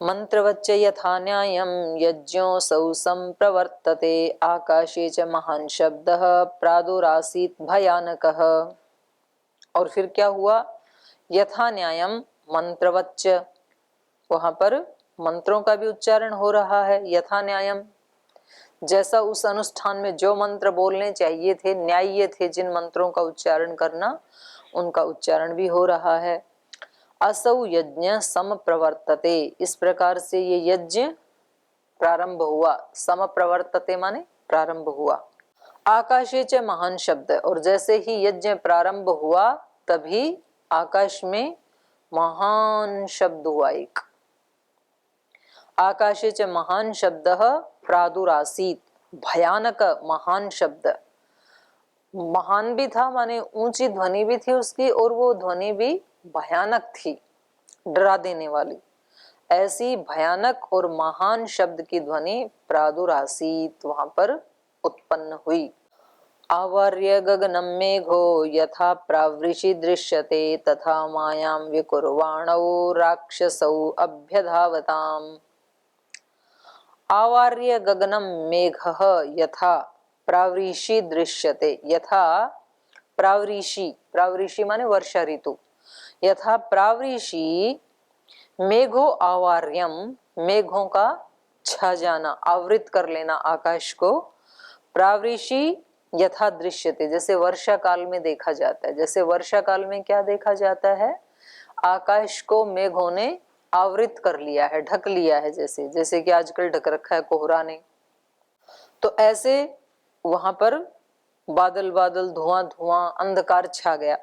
मंत्रवच्च यथा न्यायं यज्ञोऽसौ संप्रवर्तते आकाशे च महान शब्दः प्रादुरासीत् भयानकः। और फिर क्या हुआ? यथा न्यायम मंत्रवच्च, वहां पर मंत्रों का भी उच्चारण हो रहा है। यथा न्यायम, जैसा उस अनुष्ठान में जो मंत्र बोलने चाहिए थे, न्याय्य थे जिन मंत्रों का उच्चारण करना, उनका उच्चारण भी हो रहा है। असौ यज्ञ सम प्रवर्तते, इस प्रकार से ये यज्ञ प्रारंभ हुआ। सम प्रवर्तते माने प्रारंभ हुआ। आकाशे च महान शब्द, और जैसे ही यज्ञ प्रारंभ हुआ तभी आकाश में महान शब्द हुआ एक। आकाशे च महान शब्द प्रादुरासीत, भयानक महान शब्द। महान भी था माने ऊंची ध्वनि भी थी उसकी, और वो ध्वनि भी भयानक थी, डरा देने वाली। ऐसी भयानक और महान शब्द की ध्वनि प्रादुरासीत वहां पर उत्पन्न हुई। आवर्य गगनम मेघो यथा प्रावृषि दृश्यते तथा मायां विकुर्वाणौ राक्षसौ अभ्यधावताम्। आवर्य गगनम मेघः यथा प्रावृषि दृश्यते, यथा प्रावृषि, प्रावृषि माने वर्षा ऋतु, यथा प्रावृषि मेघो आवार्यम, मेघों का छा जाना, आवृत कर लेना आकाश को। प्रावृषि यथा दृश्यते, जैसे वर्षा काल में देखा जाता है। जैसे वर्षा काल में क्या देखा जाता है? आकाश को मेघों ने आवृत कर लिया है, ढक लिया है, जैसे जैसे कि आजकल ढक रखा है कोहरा ने। तो ऐसे वहां पर बादल बादल, धुआं धुआं, अंधकार छा गया।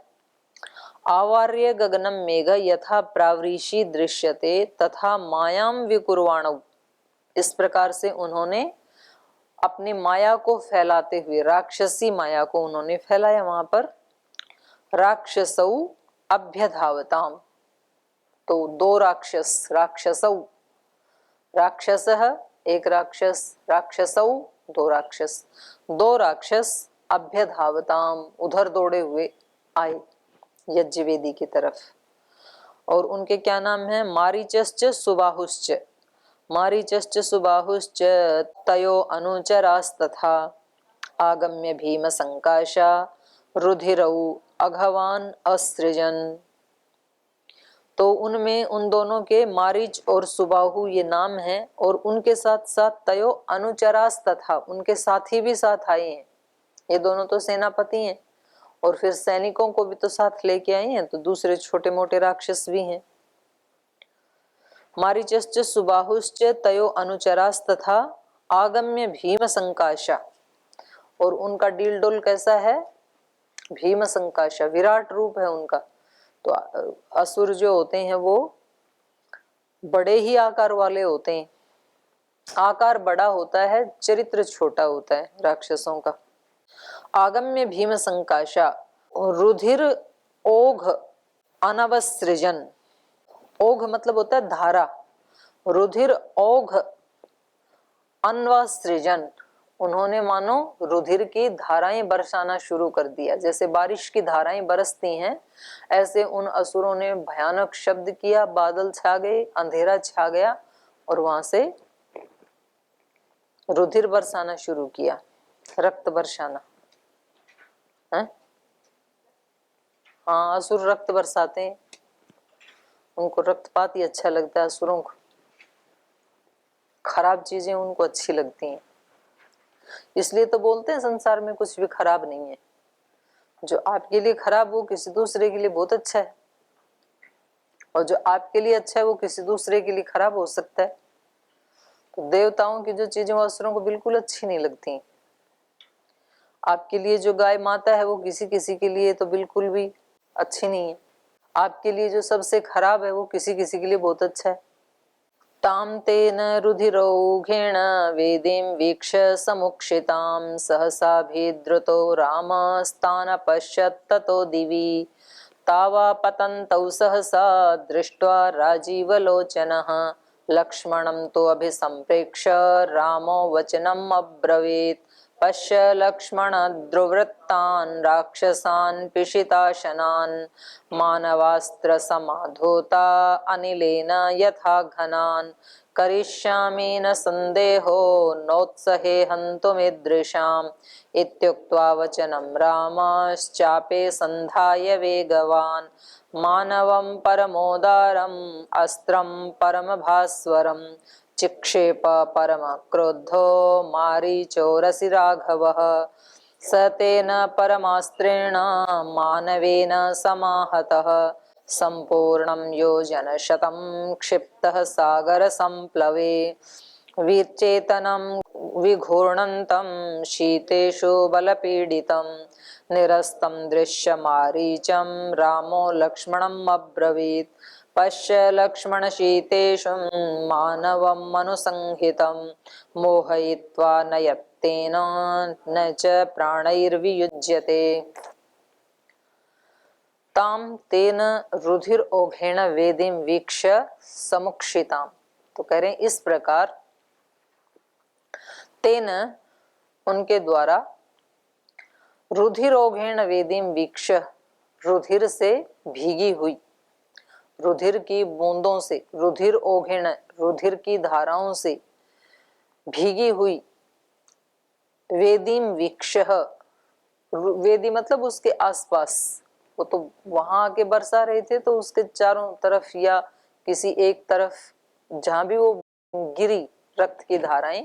आवार्य गगनम मेघ यथा प्रावृषि दृश्यते तथा मायाम विकुर्वाणौ, इस प्रकार से उन्होंने अपनी माया को फैलाते हुए, राक्षसी माया को उन्होंने फैलाया वहां पर। राक्षसौ अभ्यधावताम, तो दो राक्षस, राक्षसौ, राक्षसः एक राक्षस, राक्षसौ दो राक्षस, दो राक्षस अभ्यधावताम, उधर दौड़े हुए आए यज्ञवेदी की तरफ। और उनके क्या नाम है? मारीचश्च सुबाहुश्च, मारीचश्च सुबाहुश्च तयो अनुचरास्तथा आगम्य भीम संकाशा रुधिरौ अघवान असृजन। तो उनमें उन दोनों के मारीच और सुबाहु ये नाम हैं, और उनके साथ साथ तयो अनुचरास तथा, उनके साथी भी साथ आए हैं। ये दोनों तो सेनापति हैं, और फिर सैनिकों को भी तो साथ लेके आए हैं, तो दूसरे छोटे मोटे राक्षस भी हैं। मारीचश्च सुबाहुश्च तयो अनुचरास तथा आगम्य भीम संकाशा, और उनका डील डोल कैसा है? भीम संकाशा, विराट रूप है उनका। तो असुर जो होते हैं वो बड़े ही आकार वाले होते हैं। आकार बड़ा होता है, चरित्र छोटा होता है राक्षसों का। आगम्य भीम संकाशा, रुधिर ओघ अनवसृजन, ओघ मतलब होता है धारा, रुधिर ओघ अन्वसृजन, उन्होंने मानो रुधिर की धाराएं बरसाना शुरू कर दिया। जैसे बारिश की धाराएं बरसती हैं, ऐसे उन असुरों ने भयानक शब्द किया, बादल छा गए, अंधेरा छा गया, और वहां से रुधिर बरसाना शुरू किया, रक्त बरसाना है। हाँ, असुर रक्त बरसाते हैं, उनको रक्तपात ही अच्छा लगता है। असुरों को खराब चीजें उनको अच्छी लगती हैं, इसलिए तो बोलते हैं संसार में कुछ भी खराब नहीं है। जो आपके लिए खराब हो किसी दूसरे के लिए बहुत अच्छा है, और जो आपके लिए अच्छा है वो किसी दूसरे के लिए खराब हो सकता है। तो देवताओं की जो चीजें वो असुरों को बिल्कुल अच्छी नहीं लगती। आपके लिए जो गाय माता है वो किसी किसी के लिए तो बिल्कुल भी अच्छी नहीं है। आपके लिए जो सबसे खराब है वो किसी किसी के लिए बहुत अच्छा है। ताम तेन रुधिरौघेण वेदीं वीक्ष्य समुक्षितां सहसा भीद्रुतो रामस्तानपश्यत् ततो दिवि तावा पतन्तौ सहसा दृष्ट्वा राजीवलोचनः लक्ष्मणं तु अभिसम्प्रेक्ष्य रामो वचनम् अब्रवीत् पश्य लक्ष्मण द्रुवृत्तान् राक्षसान् पिशिताशनान् मानवास्त्र समाधोता अनिलेन यथा घनान् करिष्यामि न संदेहो नोत्सहे हन्तुमीदृशाम् इत्युक्त्वा वचनं रामश्चापे सन्धाय वेगवान् मानवं परमोदारम् अस्त्रं परमभास्वरम् चिक्षेप परम क्रोधो मारीचोरसि राघवः स तेन परमास्त्रेण मानवेन समाहतः संपूर्णं योजनशतं क्षिप्तः सागर संप्लवे विचेतनं विघूर्णन्तं शीतेषु बलपीडितं निरस्तं दृश्यमारीचं रामो लक्ष्मणम् अब्रवीत् पश्य लक्ष्मण शीतेषु मानवम् अनुसंहितं मोहयित्वा न यत्तेन न च प्राणैर्वियुज्यते ताम तेन रुधिर ओघेण वेदीं वीक्ष्य समुक्षिताम। तो कह रहे इस प्रकार तेन उनके द्वारा रुधिर ओघेण वेदीं वीक्ष्य रुधिर से भीगी हुई, रुधिर की बूंदों से, रुधिर ओघेण रुधिर की धाराओं से भीगी हुई वेदीं वीक्ष्य, वेदी मतलब उसके आसपास, वो तो वहां आके बरसा रहे थे तो उसके चारों तरफ या किसी एक तरफ जहां भी वो गिरी रक्त की धाराएं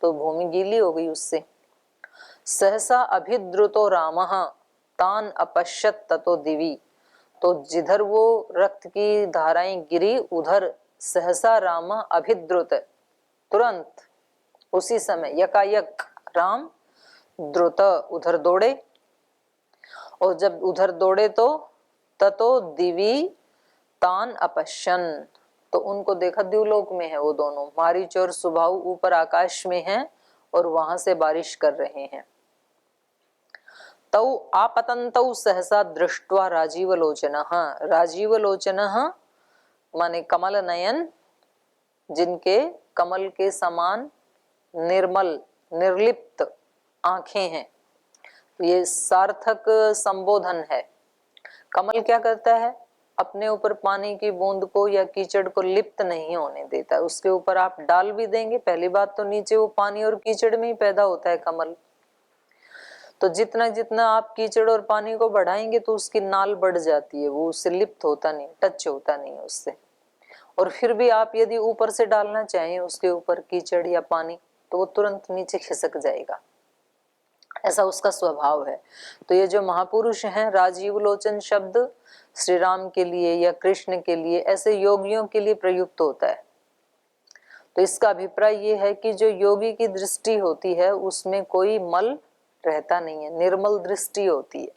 तो भूमि गीली हो गई उससे। सहसा अभिद्रुतो रामः तान अपश्यत ततो दिवी, तो जिधर वो रक्त की धाराएं गिरी उधर सहसा राम अभिद्रुत, तुरंत उसी समय यकायक राम द्रुत उधर दौड़े, और जब उधर दौड़े तो ततो दिवी तान अपश्यन, तो उनको देखा द्युलोक में है वो दोनों, मारीच और सुबाहु ऊपर आकाश में हैं और वहां से बारिश कर रहे हैं। तौ आपतन्तौ सहसा दृष्ट्वा राजीव लोचनः, राजीव लोचनः माने कमल नयन, जिनके कमल के समान निर्मल निर्लिप्त आंखें हैं। तो ये सार्थक संबोधन है। कमल क्या करता है, अपने ऊपर पानी की बूंद को या कीचड़ को लिप्त नहीं होने देता, उसके ऊपर आप डाल भी देंगे, पहली बात तो नीचे वो पानी और कीचड़ में ही पैदा होता है कमल, तो जितना जितना आप कीचड़ और पानी को बढ़ाएंगे तो उसकी नाल बढ़ जाती है, वो उससे लिप्त होता नहीं, टच होता नहीं उससे। और फिर भी आप यदि ऊपर से डालना चाहें उसके ऊपर कीचड़ या पानी तो वो तुरंत नीचे खिसक जाएगा, ऐसा उसका स्वभाव है। तो ये जो महापुरुष हैं, राजीव लोचन शब्द श्री राम के लिए या कृष्ण के लिए, ऐसे योगियों के लिए प्रयुक्त होता है। तो इसका अभिप्राय ये है कि जो योगी की दृष्टि होती है उसमें कोई मल रहता नहीं है, निर्मल दृष्टि होती है,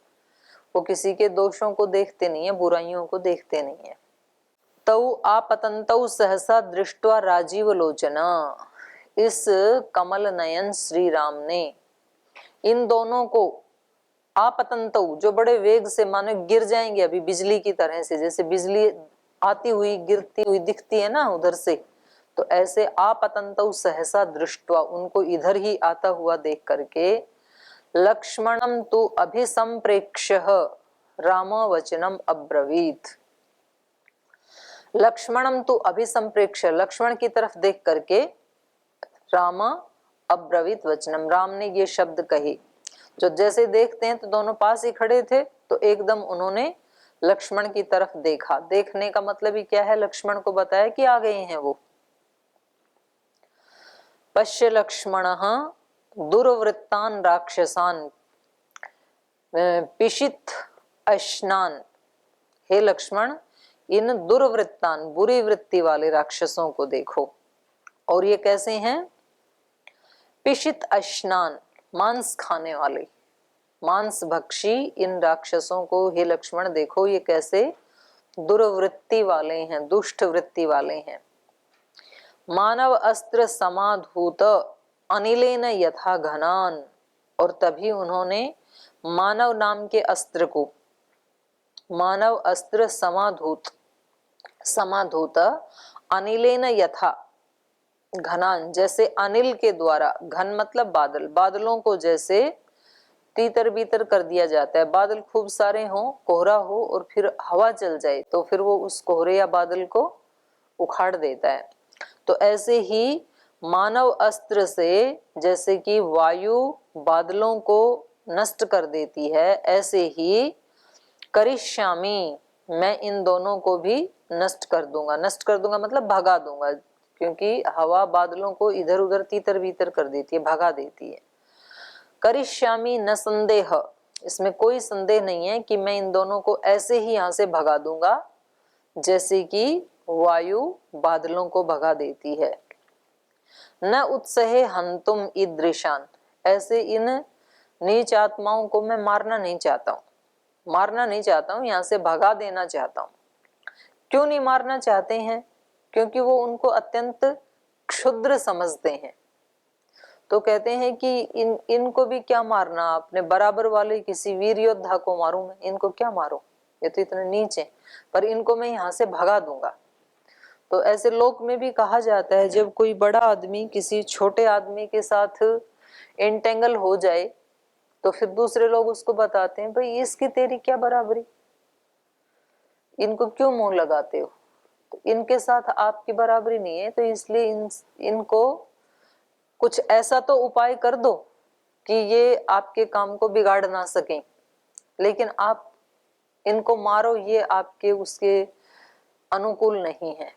वो किसी के दोषों को देखते नहीं है, बुराइयों को देखते नहीं है। तौ आपतन्तौ सहसा दृष्ट्वा राजीव लोचना, इस कमल नयन श्री राम ने इन दोनों को आपतन्तौ, जो बड़े वेग से मानो गिर जाएंगे अभी बिजली की तरह से, जैसे बिजली आती हुई गिरती हुई दिखती है ना उधर से, तो ऐसे आपतन्तौ सहसा दृष्ट्वा, उनको इधर ही आता हुआ देख करके लक्ष्मणं तु अभिसंप्रेक्ष्य राम वचनम अब्रवीत, लक्ष्मणं तु अभिसंप्रेक्ष्य, लक्ष्मण की तरफ देख करके राम अब्रवीत वचनम, राम ने ये शब्द कहे। जो जैसे देखते हैं तो दोनों पास ही खड़े थे, तो एकदम उन्होंने लक्ष्मण की तरफ देखा, देखने का मतलब ही क्या है, लक्ष्मण को बताया कि आ गए हैं वो। पश्य लक्ष्मणः दुर्वृत्तान राक्षसान पिशित अश्नान, हे लक्ष्मण इन दुर्वृत्तान बुरी वृत्ति वाले राक्षसों को देखो। और ये कैसे हैं, पिशित अश्नान मांस खाने वाले, मांस भक्षी इन राक्षसों को हे लक्ष्मण देखो, ये कैसे दुर्वृत्ति वाले हैं, दुष्ट वृत्ति वाले हैं। मानव अस्त्र समाधूत अनिलेन यथा घनान, और तभी उन्होंने मानव नाम के अस्त्र को, मानव अस्त्र समाधूत, समाधूत अनिलेन यथा, घनान जैसे अनिल के द्वारा, घन मतलब बादल, बादलों को जैसे तीतर बीतर कर दिया जाता है। बादल खूब सारे हों, कोहरा हो और फिर हवा चल जाए तो फिर वो उस कोहरे या बादल को उखाड़ देता है। तो ऐसे ही मानव अस्त्र से जैसे कि वायु बादलों को नष्ट कर देती है, ऐसे ही करिष्यामि, मैं इन दोनों को भी नष्ट कर दूंगा। नष्ट कर दूंगा मतलब भगा दूंगा, क्योंकि हवा बादलों को इधर उधर तीतर बीतर कर देती है, भगा देती है। करिष्यामि न संदेह, इसमें कोई संदेह नहीं है कि मैं इन दोनों को ऐसे ही यहां से भगा दूंगा जैसे कि वायु बादलों को भगा देती है। न उत्सहे हंतुम ईदृशान, ऐसे इन नीच आत्माओं को मैं मारना नहीं चाहता हूं, मारना नहीं चाहता हूं, यहां से भगा देना चाहता हूं। क्यों नहीं मारना चाहते हैं? क्योंकि वो उनको अत्यंत क्षुद्र समझते हैं। तो कहते हैं कि इनको भी क्या मारना, अपने बराबर वाले किसी वीर योद्धा को मारूं मैं, इनको क्या मारो, ये तो इतने नीच है, पर इनको मैं यहां से भगा दूंगा। तो ऐसे लोक में भी कहा जाता है, जब कोई बड़ा आदमी किसी छोटे आदमी के साथ एंटेंगल हो जाए तो फिर दूसरे लोग उसको बताते हैं, भाई इसकी तेरी क्या बराबरी, इनको क्यों मुंह लगाते हो, तो इनके साथ आपकी बराबरी नहीं है, तो इसलिए इनको कुछ ऐसा तो उपाय कर दो कि ये आपके काम को बिगाड़ ना सकें, लेकिन आप इनको मारो, ये आपके उसके अनुकूल नहीं है।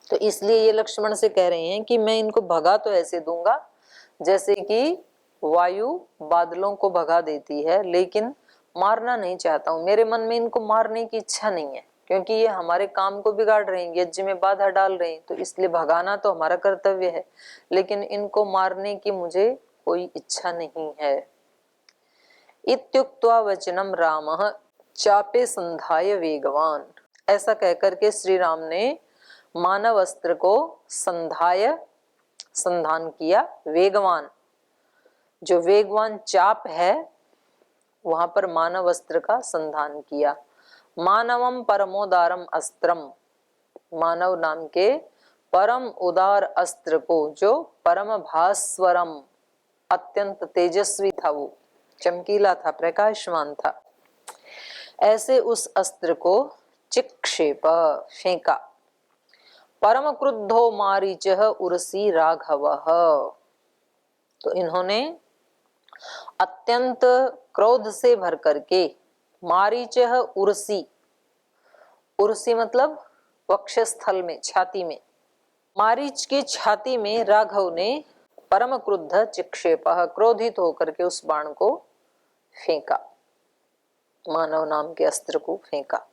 तो इसलिए ये लक्ष्मण से कह रहे हैं कि मैं इनको भगा तो ऐसे दूंगा जैसे कि वायु बादलों को भगा देती है, लेकिन मारना नहीं चाहता हूं। मेरे मन में इनको मारने की इच्छा नहीं है, क्योंकि ये हमारे काम को बिगाड़ रहे हैं, यज्ञ में बाधा डाल रहे हैं, तो इसलिए भगाना तो हमारा कर्तव्य है, लेकिन इनको मारने की मुझे कोई इच्छा नहीं है। इत्युक्त्वा वचनम रामः चापे संधाय वेगवान, ऐसा कहकर के श्री राम ने मानव अस्त्र को संधाय, संधान किया, वेगवान, जो वेगवान चाप है वहां पर मानव अस्त्र का संधान किया। मानवम परमोदारम अस्त्रम, मानव नाम के परम उदार अस्त्र को, जो परम भास्वरम, अत्यंत तेजस्वी था, वो चमकीला था, प्रकाशमान था, ऐसे उस अस्त्र को चिक्षेप, फेंका। परम क्रुद्धो मारीचः उर्सी राघवः, तो इन्होंने अत्यंत क्रोध से भर करके, मारीचः उर्सी, उर्सी मतलब वक्षस्थल में, छाती में, मारीच की छाती में राघव ने परम क्रुद्ध चिक्षेपः, क्रोधित होकर के उस बाण को फेंका, मानव नाम के अस्त्र को फेंका।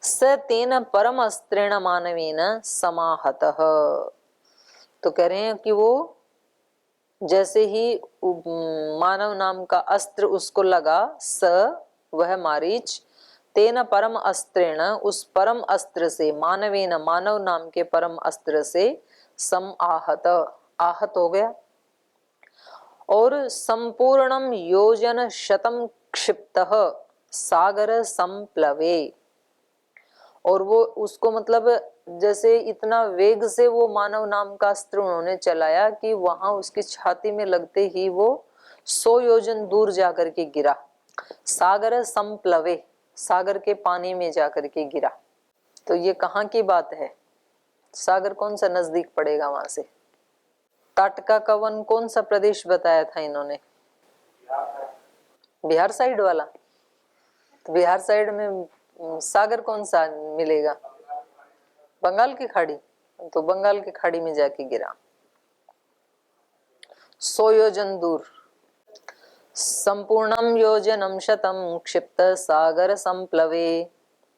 स तेन परम अस्त्रेण मानवेन समाहतः, तो कह रहे हैं कि वो जैसे ही मानव नाम का अस्त्र उसको लगा, स वह मारीच, तेन परम अस्त्रेण, उस परम अस्त्र से, मानवेन मानव नाम के परम अस्त्र से, सम आहत, आहत हो गया, और संपूर्णम योजन शतम क्षिप्तः सागर संप्लवे, और वो उसको मतलब जैसे इतना वेग से वो मानव नाम का अस्त्र उन्होंने चलाया कि वहां उसकी छाती में लगते ही वो 100 योजन दूर जाकर के गिरा। सागर संप्लवे, सागर के पानी में जाकर के गिरा। तो ये कहाँ की बात है? सागर कौन सा नजदीक पड़ेगा वहां से? तट का कवन कौन सा प्रदेश बताया था इन्होंने? बिहार साइड वाला। तो बिहार साइड में सागर कौन सा मिलेगा? बंगाल की खाड़ी। तो बंगाल की खाड़ी में जाके गिरा 100 योजन दूर। संपूर्णम योजनम शतम क्षिप्त सागर संप्लवे,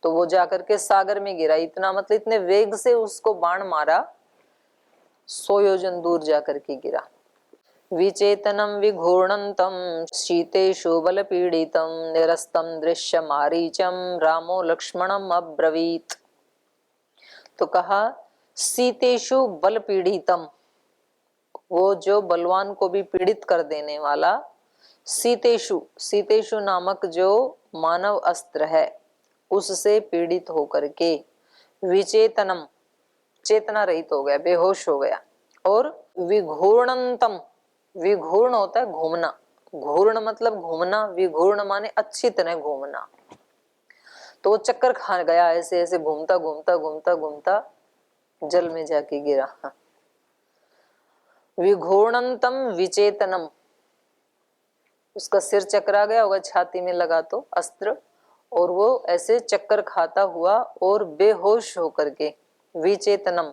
तो वो जाकर के सागर में गिरा। इतना मतलब इतने वेग से उसको बाण मारा, 100 योजन दूर जाकर के गिरा। विचेतनम विघूर्णंतम शीतेषु बलपीडितम निरस्तम दृश्य मारीचम रामो लक्ष्मणम अब्रवीत, तो कहा शीतेषु बलपीडितम, वो जो बलवान को भी पीड़ित कर देने वाला, शीतेषु, शीतेषु नामक जो मानव अस्त्र है उससे पीड़ित होकर के, विचेतनम, चेतना रहित हो गया, बेहोश हो गया। और विघूर्णंतम, विघूर्ण होता है घूमना, घूर्ण मतलब घूमना, विघूर्ण माने अच्छी तरह घूमना। तो वो चक्कर खा गया, ऐसे ऐसे घूमता घूमता घूमता घूमता जल में जाके गिरा। विघूर्णंतम विचेतनम, उसका सिर चकरा गया होगा, छाती में लगा तो अस्त्र, और वो ऐसे चक्कर खाता हुआ और बेहोश होकर के, विचेतनम,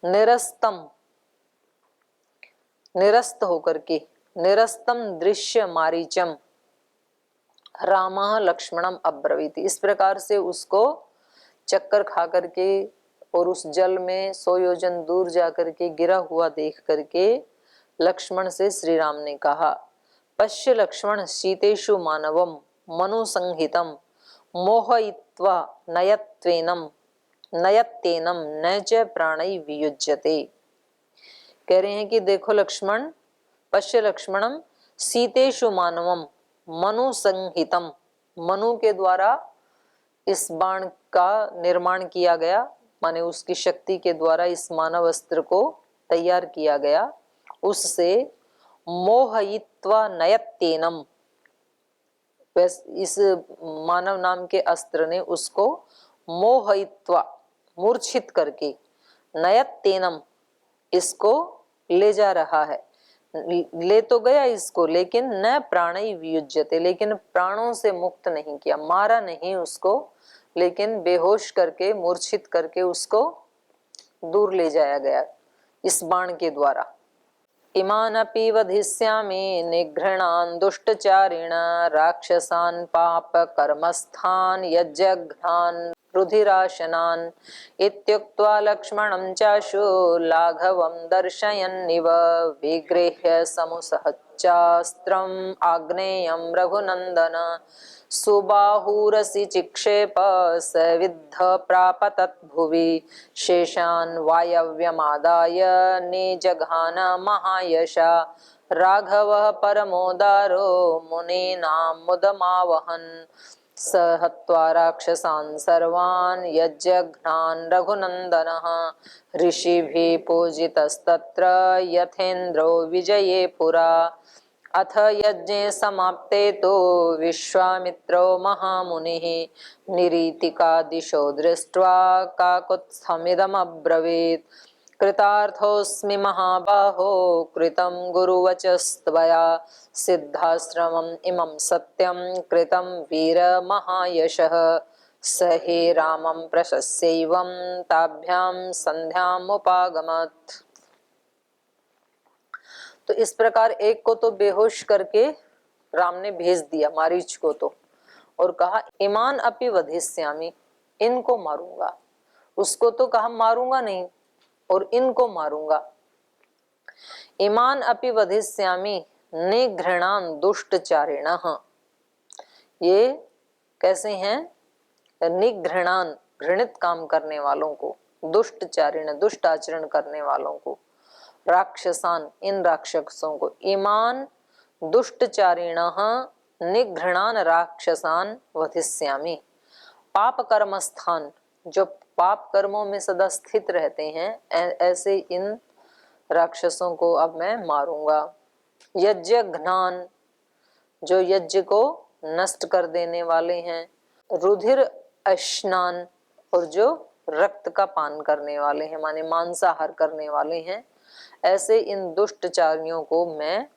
निरस्तम, निरस्त होकर के, निरस्तम दृश्य मारीचम रामः लक्ष्मणम अब्रवीत। इस प्रकार से उसको चक्कर खा करके और उस जल में 100 योजन दूर जाकर के गिरा हुआ देख करके लक्ष्मण से श्री राम ने कहा, पश्य लक्ष्मण सीतेषु मानवम मनुसंहितम मोहयित्वा नयत्वेनम नयत्तेनम न च प्राणै वियुज्यते। कह रहे हैं कि देखो लक्ष्मण, पश्य लक्ष्मणम सीतेषु मानवम मनुसंहितम, मनु के द्वारा इस बाण का निर्माण किया गया, माने उसकी शक्ति के द्वारा इस मानव अस्त्र को तैयार किया गया, उससे मोहयित्वा नयत्तेनम, इस मानव नाम के अस्त्र ने उसको मोहयित्वा मूर्छित करके, नयत्तेनम इसको ले जा रहा है, ले तो गया इसको, लेकिन न प्राणै वियुज्यते, लेकिन प्राणों से मुक्त नहीं किया, मारा नहीं उसको, लेकिन बेहोश करके मूर्छित करके उसको दूर ले जाया गया इस बाण के द्वारा। इमानपि वधिष्यामि निघृणान् दुष्टचारिण राक्षसान् पाप कर्मस्थान् यज्ञघ्नान् रुधिराशनान् इत्युक्त्वा लक्ष्मणं चाशु लाघवं दर्शयन्निव विगृह्य समुसहच्चास्त्रम् आग्नेयं रघुनन्दन सुबाहुरसि चिक्षेप सविद्ध प्राप तद्भुवि शेषान् वायव्यमादाय निजघान महायशा राघवः परमोदारो मुनीनां मुदमावहन् स हत्वा राक्षसान् सर्वान् यज्ञघ्नान् रघुनन्दनः ऋषिभिः पूजितस्तत्र यथेन्द्रो विजये पुरा। अथ यज्ञे समाप्ते तो विश्वामित्रो महामुनिः निरीतिका दिशो दृष्ट्वा काकुत्स्थमिदमब्रवीत् कृतार्थोऽस्मि महाबाहो कृतं गुरुवचस्त्वया सिद्धाश्रमम् इमं सत्यं कृतं वीरमहायशः स हि रामं प्रशस्यैवं ताभ्यां संध्यामुपागमत्। तो इस प्रकार एक को तो बेहोश करके राम ने भेज दिया, मारीच को तो, और कहा इमान अपि वधिष्यामि, इनको मारूंगा। उसको तो कहा मारूंगा नहीं, और इनको मारूंगा। इमान अपि वधिष्यामि निघृणान् दुष्टचारिणः, ये कैसे हैं? निघृणान्, घृणित काम करने वालों को, दुष्टचारिण, दुष्ट आचरण करने वालों को, राक्षसान, इन राक्षसों को, ईमान दुष्टचारिणः निघृणान राक्षसान वधिष्यामि। पाप कर्म स्थान, जो पाप कर्मों में सदा स्थित रहते हैं, ऐसे इन राक्षसों को अब मैं मारूंगा। यज्ञ घ्नान, जो यज्ञ को नष्ट कर देने वाले हैं। रुधिर अश्नान, और जो रक्त का पान करने वाले हैं, माने मांसाहार करने वाले हैं, ऐसे इन दुष्टचारियों को मैं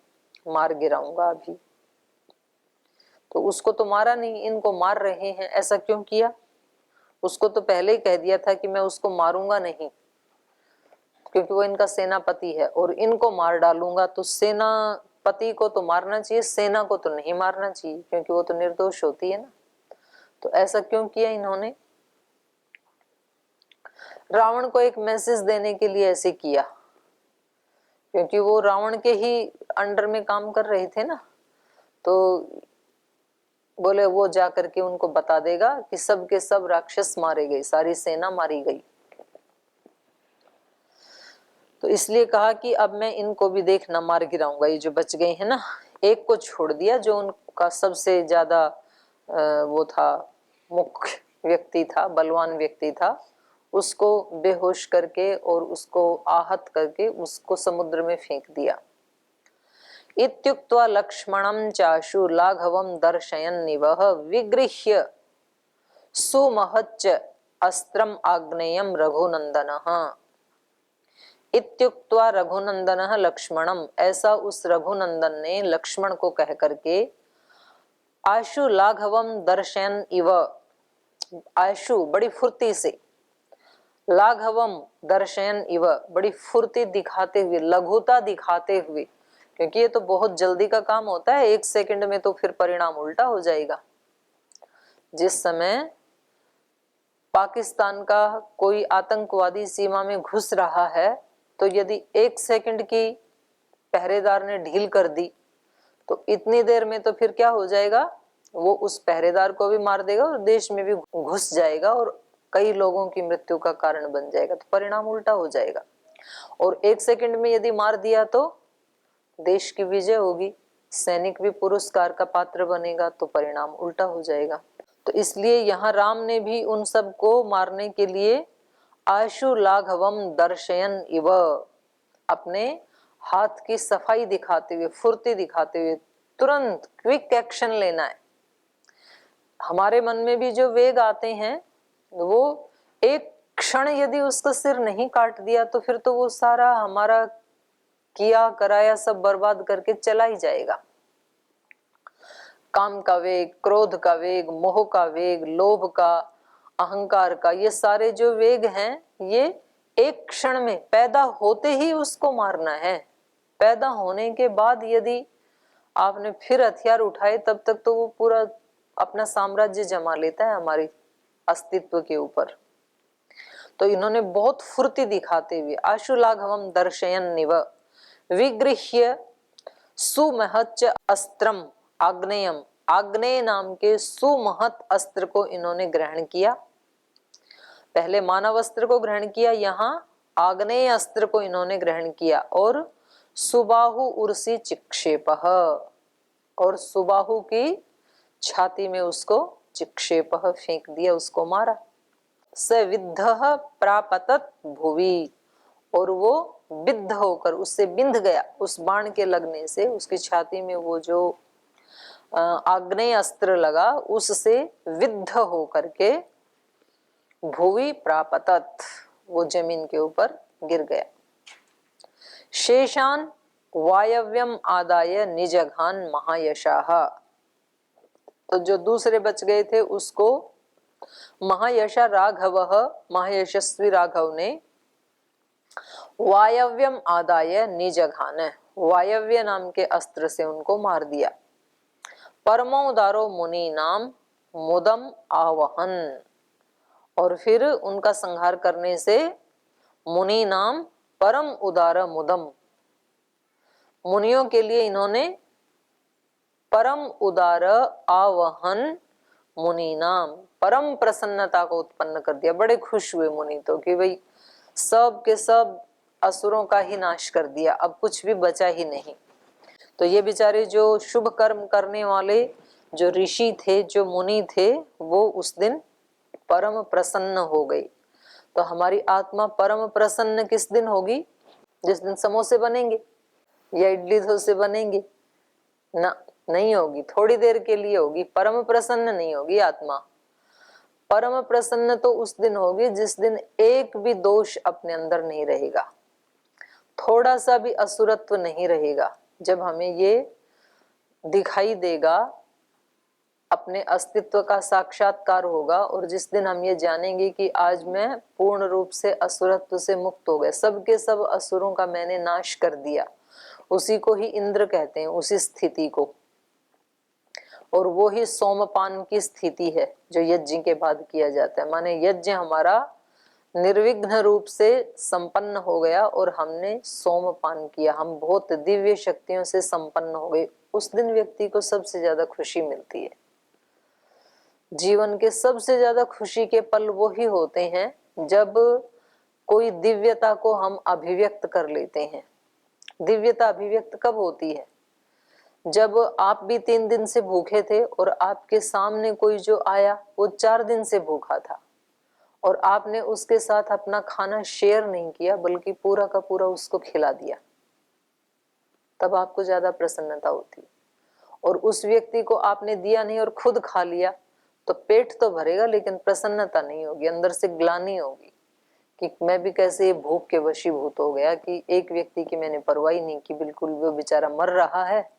मार गिराऊंगा अभी। तो उसको तो मारा नहीं, इनको मार रहे हैं, ऐसा क्यों किया? उसको तो पहले ही कह दिया था कि मैं उसको मारूंगा नहीं, क्योंकि वो इनका सेनापति है, और इनको मार डालूंगा तो सेनापति को तो मारना चाहिए, सेना को तो नहीं मारना चाहिए, क्योंकि वो तो निर्दोष होती है ना। तो ऐसा क्यों किया इन्होंने? रावण को एक मैसेज देने के लिए ऐसे किया, क्योंकि वो रावण के ही अंडर में काम कर रहे थे ना। तो बोले वो जा करके उनको बता देगा कि सब के सब राक्षस मारे गए, सारी सेना मारी गई। तो इसलिए कहा कि अब मैं इनको भी देख न मार गिराऊंगा, ये जो बच गए हैं ना। एक को छोड़ दिया जो उनका सबसे ज्यादा वो था, मुख्य व्यक्ति था, बलवान व्यक्ति था, उसको बेहोश करके और उसको आहत करके उसको समुद्र में फेंक दिया। इत्युक्त्वा लक्ष्मणं चाशु लाघवं दर्शयन्निव विगृह्य सुमहच्च अस्त्रम आग्नेयम रघुनंदनः। इत्युक्त्वा रघुनंदनः लक्ष्मणम, ऐसा उस रघुनंदन ने लक्ष्मण को कह करके आशु लाघवम दर्शयन इव, आशु बड़ी फुर्ती से, लाघवम दर्शयन इव बड़ी फुर्ती दिखाते हुए, लघुता दिखाते हुए, क्योंकि ये तो बहुत जल्दी का काम होता है, 1 सेकंड में तो फिर परिणाम उल्टा हो जाएगा। जिस समय पाकिस्तान का कोई आतंकवादी सीमा में घुस रहा है, तो यदि 1 सेकंड की पहरेदार ने ढील कर दी तो इतनी देर में तो फिर क्या हो जाएगा, वो उस पहरेदार को भी मार देगा और देश में भी घुस जाएगा और कई लोगों की मृत्यु का कारण बन जाएगा, तो परिणाम उल्टा हो जाएगा। और 1 सेकंड में यदि मार दिया तो देश की विजय होगी, सैनिक भी पुरस्कार का पात्र बनेगा, तो परिणाम उल्टा हो जाएगा। तो इसलिए यहाँ राम ने भी उन सब को मारने के लिए आशु लाघवम दर्शयन इव, अपने हाथ की सफाई दिखाते हुए, फुर्ती दिखाते हुए, तुरंत क्विक एक्शन लेना है। हमारे मन में भी जो वेग आते हैं, वो एक क्षण यदि उसका सिर नहीं काट दिया तो फिर तो वो सारा हमारा किया कराया सब बर्बाद करके चला ही जाएगा। काम का वेग, क्रोध का वेग, मोह का वेग, लोभ का, अहंकार का, ये सारे जो वेग हैं, ये एक क्षण में पैदा होते ही उसको मारना है। पैदा होने के बाद यदि आपने फिर हथियार उठाए, तब तक तो वो पूरा अपना साम्राज्य जमा लेता है हमारी अस्तित्व के ऊपर। तो इन्होंने बहुत फुर्ती दिखाते हुए आशु लाघवम दर्शयन्निव विगृह्य सुमहच्च अस्त्रम आग्नेयम, आग्नेय नाम के सुमहत अस्त्र को इन्होंने ग्रहण किया। पहले मानव अस्त्र को ग्रहण किया, यहाँ आग्नेय अस्त्र को इन्होंने ग्रहण किया। और सुबाहु उर्सी चिक्षेपः, और सुबाहु की छाती में उसको चिक्षेपः फेंक दिया, उसको मारा। सविद्धः प्रापतत भुवि, और वो विद्ध होकर, उससे बिंध गया, उस बाण के लगने से उसकी छाती में वो जो आग्नेय अस्त्र लगा, उससे विद्ध होकर के भुवि प्रापतत, वो जमीन के ऊपर गिर गया। शेषान वायव्यम आदाय निजघान महायशाः, तो जो दूसरे बच गए थे उसको महायशा राघवः, महायशस्वी राघव ने वायव्यम आदाय निजघान, वायव्य नाम के अस्त्र से उनको मार दिया। परमोदारो मुनि नाम मुदम आवहन, और फिर उनका संहार करने से मुनि नाम परम उदार मुदम, मुनियों के लिए इन्होंने परम उदार आवहन मुनि नाम, परम प्रसन्नता को उत्पन्न कर दिया। बड़े खुश हुए मुनि तो कि भाई सब के सब असुरों का ही नाश कर दिया, अब कुछ भी बचा ही नहीं। तो ये बेचारे जो शुभ कर्म करने वाले जो ऋषि थे, जो मुनि थे, वो उस दिन परम प्रसन्न हो गई। तो हमारी आत्मा परम प्रसन्न किस दिन होगी? जिस दिन समोसे बनेंगे या इडली डोसे बनेंगे ना, नहीं होगी, थोड़ी देर के लिए होगी, परम प्रसन्न नहीं होगी आत्मा। परम प्रसन्न तो उस दिन होगी जिस दिन एक भी दोष अपने अंदर नहीं रहेगा, थोड़ा सा भी असुरत्व नहीं रहेगा। जब हमें ये दिखाई देगा, अपने अस्तित्व का साक्षात्कार होगा, और जिस दिन हम ये जानेंगे कि आज मैं पूर्ण रूप से असुरत्व से मुक्त हो गए, सबके सब असुरों का मैंने नाश कर दिया, उसी को ही इंद्र कहते हैं, उसी स्थिति को। और वो ही सोमपान की स्थिति है जो यज्ञ के बाद किया जाता है। माने यज्ञ हमारा निर्विघ्न रूप से संपन्न हो गया और हमने सोमपान किया, हम बहुत दिव्य शक्तियों से संपन्न हो गए। उस दिन व्यक्ति को सबसे ज्यादा खुशी मिलती है। जीवन के सबसे ज्यादा खुशी के पल वो ही होते हैं जब कोई दिव्यता को हम अभिव्यक्त कर लेते हैं। दिव्यता अभिव्यक्त कब होती है? जब आप भी 3 दिन से भूखे थे और आपके सामने कोई जो आया वो 4 दिन से भूखा था, और आपने उसके साथ अपना खाना शेयर नहीं किया बल्कि पूरा का पूरा उसको खिला दिया, तब आपको ज्यादा प्रसन्नता होती है। और उस व्यक्ति को आपने दिया नहीं और खुद खा लिया तो पेट तो भरेगा लेकिन प्रसन्नता नहीं होगी, अंदर से ग्लानि होगी कि मैं भी कैसे भूख के वशीभूत हो गया कि एक व्यक्ति की मैंने परवाही नहीं की, बिल्कुल वो बेचारा मर रहा है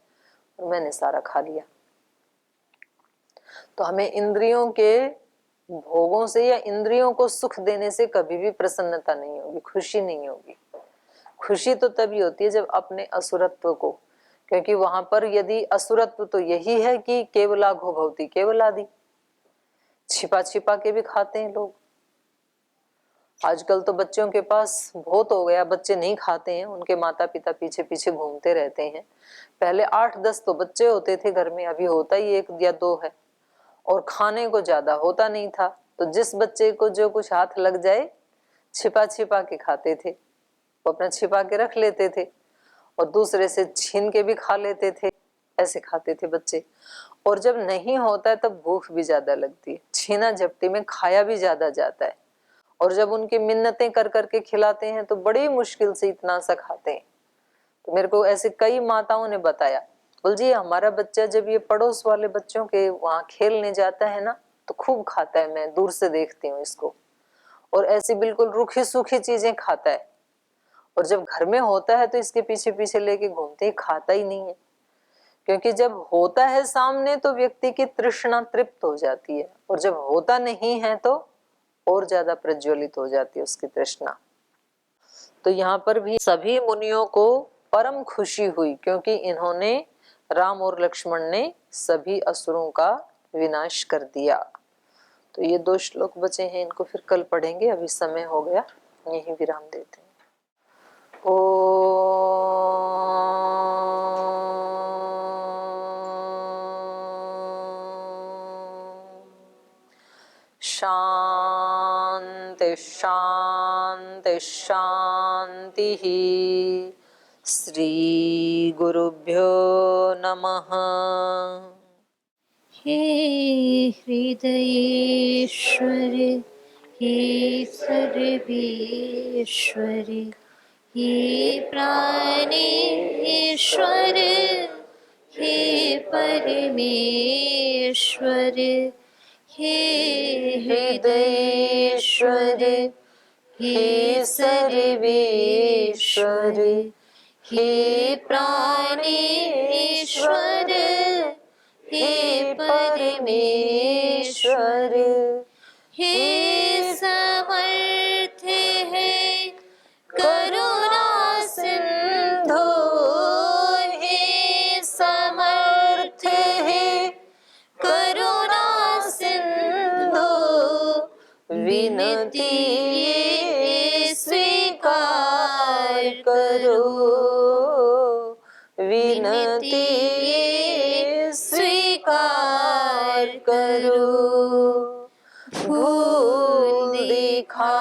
और मैंने सारा खा लिया। तो हमें इंद्रियों के भोगों से या इंद्रियों को सुख देने से कभी भी प्रसन्नता नहीं होगी, खुशी नहीं होगी। खुशी तो तभी होती है जब अपने असुरत्व को, क्योंकि वहां पर यदि असुरत्व तो यही है कि केवलाघो भवति केवलादि, छिपा छिपा के भी खाते हैं लोग। आजकल तो बच्चों के पास बहुत हो गया, बच्चे नहीं खाते हैं, उनके माता पिता पीछे पीछे घूमते रहते हैं। पहले 8-10 तो बच्चे होते थे घर में, अभी होता ही 1 या 2 है, और खाने को ज्यादा होता नहीं था। तो जिस बच्चे को जो कुछ हाथ लग जाए छिपा छिपा के खाते थे, वो अपना छिपा के रख लेते थे और दूसरे से छीन के भी खा लेते थे, ऐसे खाते थे बच्चे। और जब नहीं होता है तब भूख भी ज्यादा लगती है, छीना झपटी में खाया भी ज्यादा जाता है। और जब उनकी मिन्नतें कर करके खिलाते हैं तो बड़ी मुश्किल से इतना सा खाते हैं। तो मेरे को ऐसे कई माताओं ने बताया, बोल जी हमारा बच्चा जब ये पड़ोस वाले बच्चों के वहां खेलने जाता है ना तो खूब खाता है, मैं दूर से देखती हूँ इसको, और ऐसी बिल्कुल रूखी सूखी चीजें खाता है। और जब घर में होता है तो इसके पीछे पीछे लेके घूमते ही खाता ही नहीं है, क्योंकि जब होता है सामने तो व्यक्ति की तृष्णा तृप्त हो जाती है, और जब होता नहीं है तो और ज्यादा प्रज्वलित हो जाती है उसकी तृष्णा। तो यहाँ पर भी सभी मुनियों को परम खुशी हुई क्योंकि इन्होंने, राम और लक्ष्मण ने सभी असुरों का विनाश कर दिया। तो ये 2 श्लोक बचे हैं, इनको फिर कल पढ़ेंगे, अभी समय हो गया, यही विराम देते हैं। ओ शांति शांति शांति। श्री गुरुभ्यो नमः। हे हृदयेश्वर हे सर्वेश्वर हे प्राणेश्वर हे परमेश्वर हे हृदयेश्वर हे सर्वेश्वर हे प्राणेश्वर हे परमेश्वर हे समर्थ है करुणा सिंधु हे समर्थ है करुणा सिंधु विनती स्वीकार करो विनती स्वीकार करो। भूल दिखा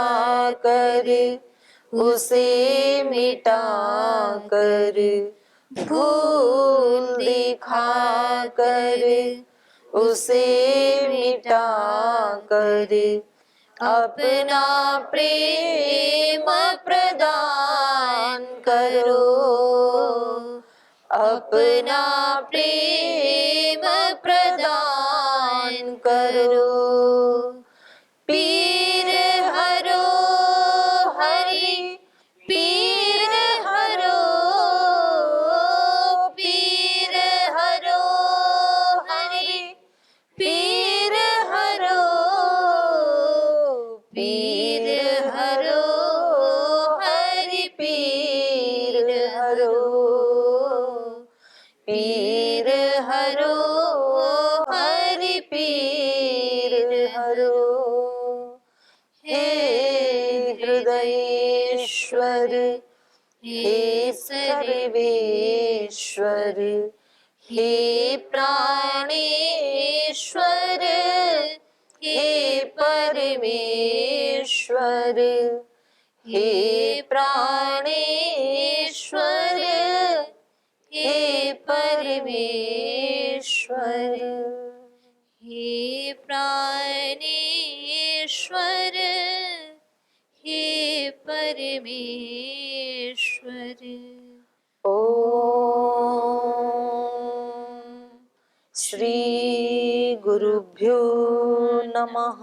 कर उसे मिटा कर भूल दिखा कर उसे मिटा कर अपना प्रेम प्रदान करो अपना प्रेम प्रदान करो। पीर हरो हरि पीर हरो पीर हरो हरि पीर हरो पीर हरो हरि पीर हरो पीर हरो हरि पीर हरो। हे हृदयेश्वर हे सर्वेश्वर हे प्राणेश्वर हे परमेश्वर हे प्राणेश्वर हे परमेश्वर हे प्राणेश्वर परमेश्वर। ओम श्री गुरुभ्यो नमः।